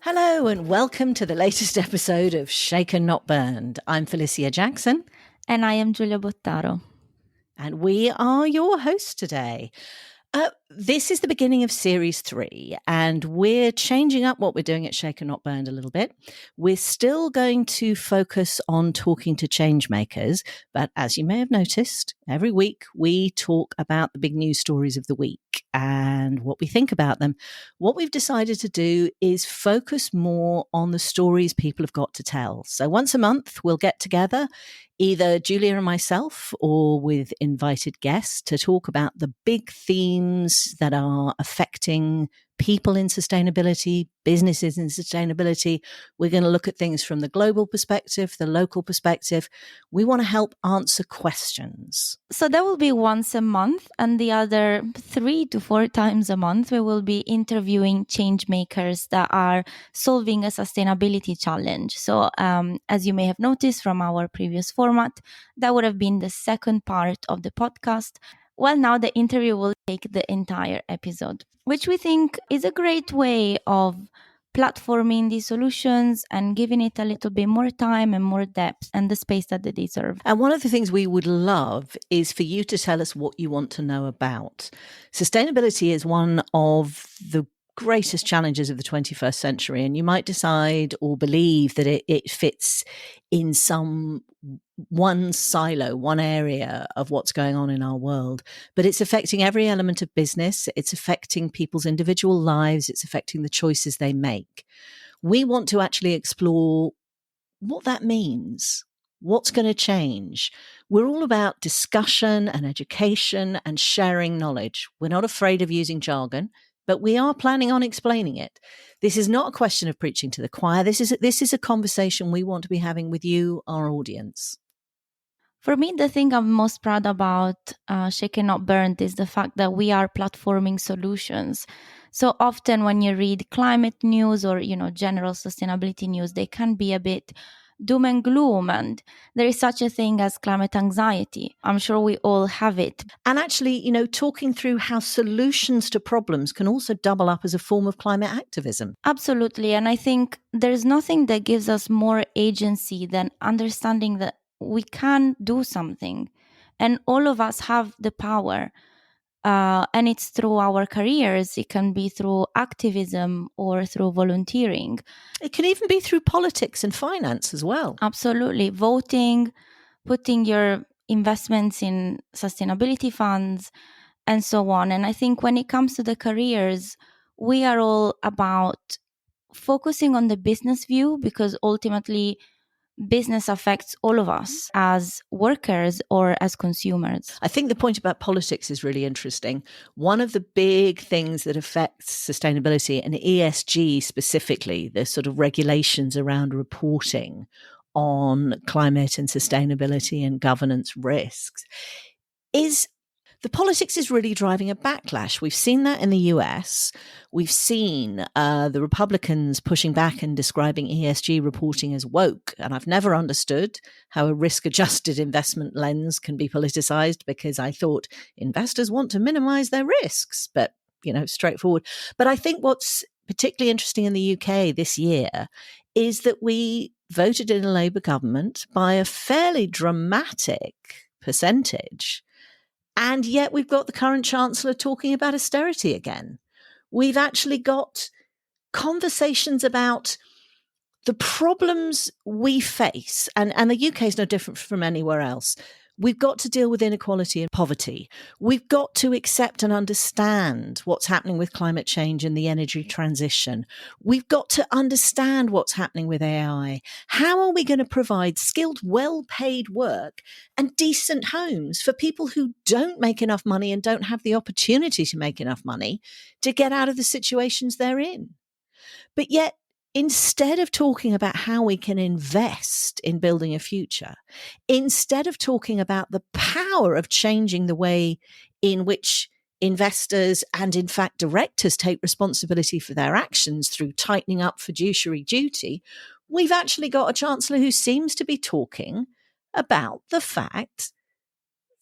Hello and welcome to the latest episode of Shaken Not Burned. I'm Felicia Jackson. And I am Giulia Bottaro. And we are your hosts today. This is the beginning of Series 3, and we're changing up what we're doing at Shaken Not Burned a little bit. We're still going to focus on talking to change makers, but as you may have noticed, every week we talk about the big news stories of the week and what we think about them. What we've decided to do is focus more on the stories people have got to tell. So once a month, we'll get together, either Giulia and myself or with invited guests, to talk about the big themes that are affecting people in sustainability, businesses in sustainability. We're going to look at things from the global perspective, the local perspective. We want to help answer questions. So that will be once a month, and the other 3 to 4 times a month, we will be interviewing change makers that are solving a sustainability challenge. So as you may have noticed from our previous format, that would have been the second part of the podcast. Well, now the interview will take the entire episode, which we think is a great way of platforming these solutions and giving it a little bit more time and more depth and the space that they deserve. And one of the things we would love is for you to tell us what you want to know about. Sustainability is one of the greatest challenges of the 21st century, and you might decide or believe that it fits in some one silo, one area of what's going on in our world, but it's affecting every element of business. It's affecting people's individual lives. It's affecting the choices they make. We want to actually explore what that means. What's going to change? We're all about discussion and education and sharing knowledge. We're not afraid of using jargon, but we are planning on explaining it. This is not a question of preaching to the choir. This is a conversation we want to be having with you, our audience. For me, the thing I'm most proud about Shaken Not Burned is the fact that we are platforming solutions. So often when you read climate news or, general sustainability news, they can be a bit doom and gloom, and there is such a thing as climate anxiety. I'm sure we all have it. And actually, talking through how solutions to problems can also double up as a form of climate activism. Absolutely. And I think there's nothing that gives us more agency than understanding that we can do something, and all of us have the power. And it's through our careers. It can be through activism or through volunteering. It can even be through politics and finance as well. Absolutely. Voting, putting your investments in sustainability funds, and so on. And I think when it comes to the careers, we are all about focusing on the business view, because ultimately business affects all of us as workers or as consumers. I think the point about politics is really interesting. One of the big things that affects sustainability and ESG specifically, the sort of regulations around reporting on climate and sustainability and governance risks, is the politics is really driving a backlash. We've seen that in the US. We've seen the Republicans pushing back and describing ESG reporting as woke. And I've never understood how a risk-adjusted investment lens can be politicized, because I thought investors want to minimize their risks, but, straightforward. But I think what's particularly interesting in the UK this year is that we voted in a Labour government by a fairly dramatic percentage. And yet we've got the current Chancellor talking about austerity again. We've actually got conversations about the problems we face, and the UK is no different from anywhere else. We've got to deal with inequality and poverty. We've got to accept and understand what's happening with climate change and the energy transition. We've got to understand what's happening with AI. How are we going to provide skilled, well-paid work and decent homes for people who don't make enough money and don't have the opportunity to make enough money to get out of the situations they're in? But yet, instead of talking about how we can invest in building a future, instead of talking about the power of changing the way in which investors and, in fact, directors take responsibility for their actions through tightening up fiduciary duty, we've actually got a chancellor who seems to be talking about the fact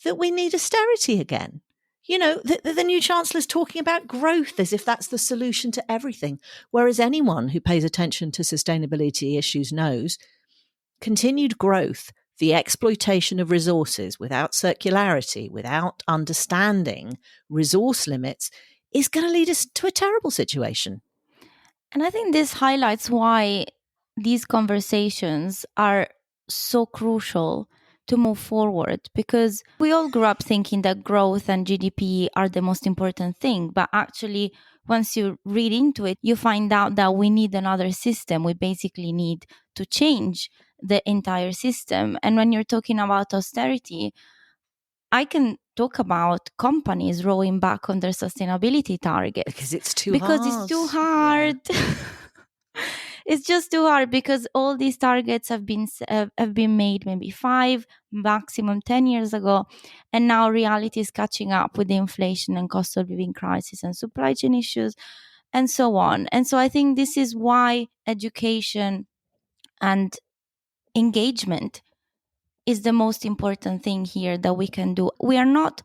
that we need austerity again. You know, the new chancellor's talking about growth as if that's the solution to everything. Whereas anyone who pays attention to sustainability issues knows continued growth, the exploitation of resources without circularity, without understanding resource limits, is going to lead us to a terrible situation. And I think this highlights why these conversations are so crucial to move forward, because we all grew up thinking that growth and GDP are the most important thing. But actually, once you read into it, you find out that we need another system. We basically need to change the entire system. And when you're talking about austerity, I can talk about companies rolling back on their sustainability targets. Because it's too hard. It's too hard. Yeah. It's just too hard because all these targets have been made maybe 5, maximum 10 years ago. And now reality is catching up with the inflation and cost of living crisis and supply chain issues and so on. And so I think this is why education and engagement is the most important thing here that we can do. We are not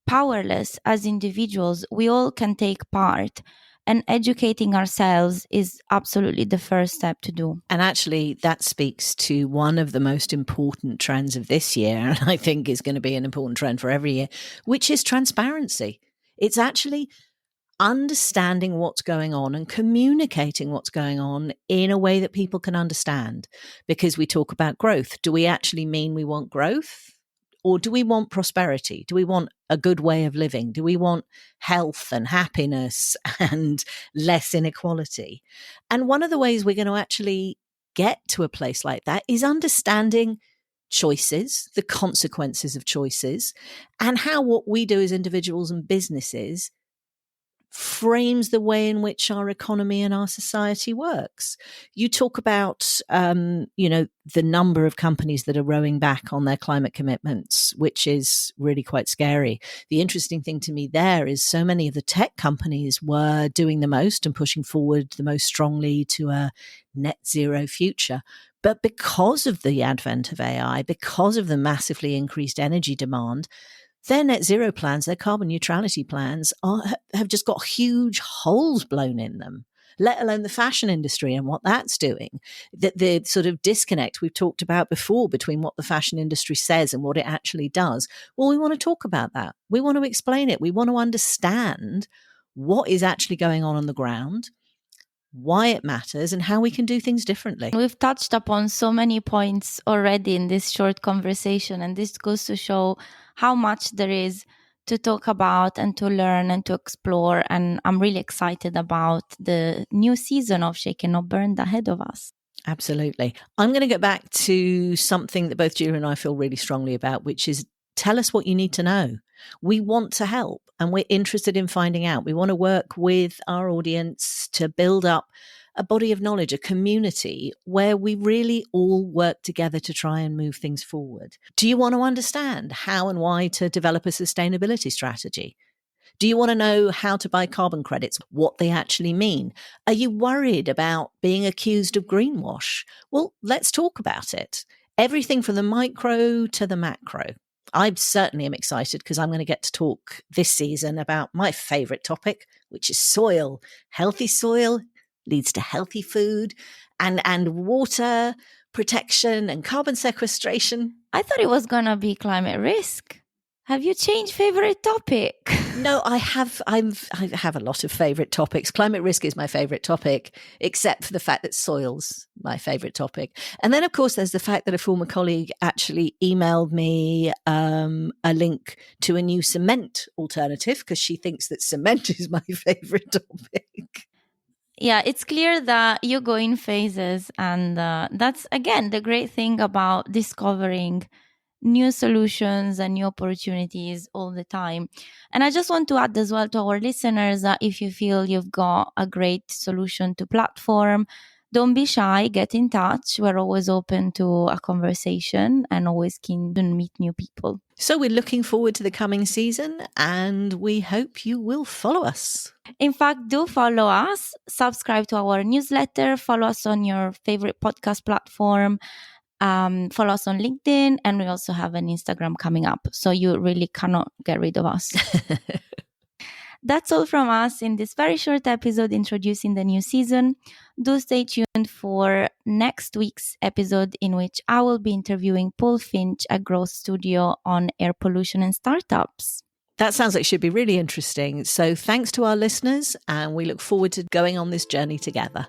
powerless as individuals. We all can take part, and educating ourselves is absolutely the first step to do. And actually, that speaks to one of the most important trends of this year, and I think is going to be an important trend for every year, which is transparency. It's actually understanding what's going on and communicating what's going on in a way that people can understand. Because we talk about growth. Do we actually mean we want growth? Or do we want prosperity? Do we want a good way of living? Do we want health and happiness and less inequality? And one of the ways we're going to actually get to a place like that is understanding choices, the consequences of choices, and how what we do as individuals and businesses frames the way in which our economy and our society works. You talk about, the number of companies that are rowing back on their climate commitments, which is really quite scary. The interesting thing to me there is so many of the tech companies were doing the most and pushing forward the most strongly to a net zero future. But because of the advent of AI, because of the massively increased energy demand, their net zero plans, their carbon neutrality plans have just got huge holes blown in them, let alone the fashion industry and what that's doing. The sort of disconnect we've talked about before between what the fashion industry says and what it actually does. Well, we want to talk about that. We want to explain it. We want to understand what is actually going on the ground, why it matters, and how we can do things differently. We've touched upon so many points already in this short conversation, and this goes to show how much there is to talk about and to learn and to explore. And I'm really excited about the new season of Shake and Not Burned ahead of us. Absolutely. I'm going to get back to something that both Giulia and I feel really strongly about, which is tell us what you need to know. We want to help and we're interested in finding out. We want to work with our audience to build up a body of knowledge, a community where we really all work together to try and move things forward. Do you want to understand how and why to develop a sustainability strategy? Do you want to know how to buy carbon credits, what they actually mean? Are you worried about being accused of greenwash? Well, let's talk about it. Everything from the micro to the macro. I certainly am excited because I'm going to get to talk this season about my favourite topic, which is soil. Healthy soil leads to healthy food and water protection and carbon sequestration. I thought it was going to be climate risk. Have you changed favorite topic? No, I have a lot of favorite topics. Climate risk is my favorite topic, except for the fact that soil's my favorite topic. And then, of course, there's the fact that a former colleague actually emailed me a link to a new cement alternative because she thinks that cement is my favorite topic. Yeah, it's clear that you go in phases. And that's, again, the great thing about discovering new solutions and new opportunities all the time. And I just want to add as well to our listeners that if you feel you've got a great solution to platform, don't be shy, get in touch. We're always open to a conversation and always keen to meet new people. So we're looking forward to the coming season and we hope you will follow us. In fact, do follow us, subscribe to our newsletter, follow us on your favorite podcast platform. Follow us on LinkedIn, and we also have an Instagram coming up. So you really cannot get rid of us. That's all from us in this very short episode introducing the new season. Do stay tuned for next week's episode, in which I will be interviewing Paul Finch at Growth Studio on air pollution and startups. That sounds like it should be really interesting. So thanks to our listeners, and we look forward to going on this journey together.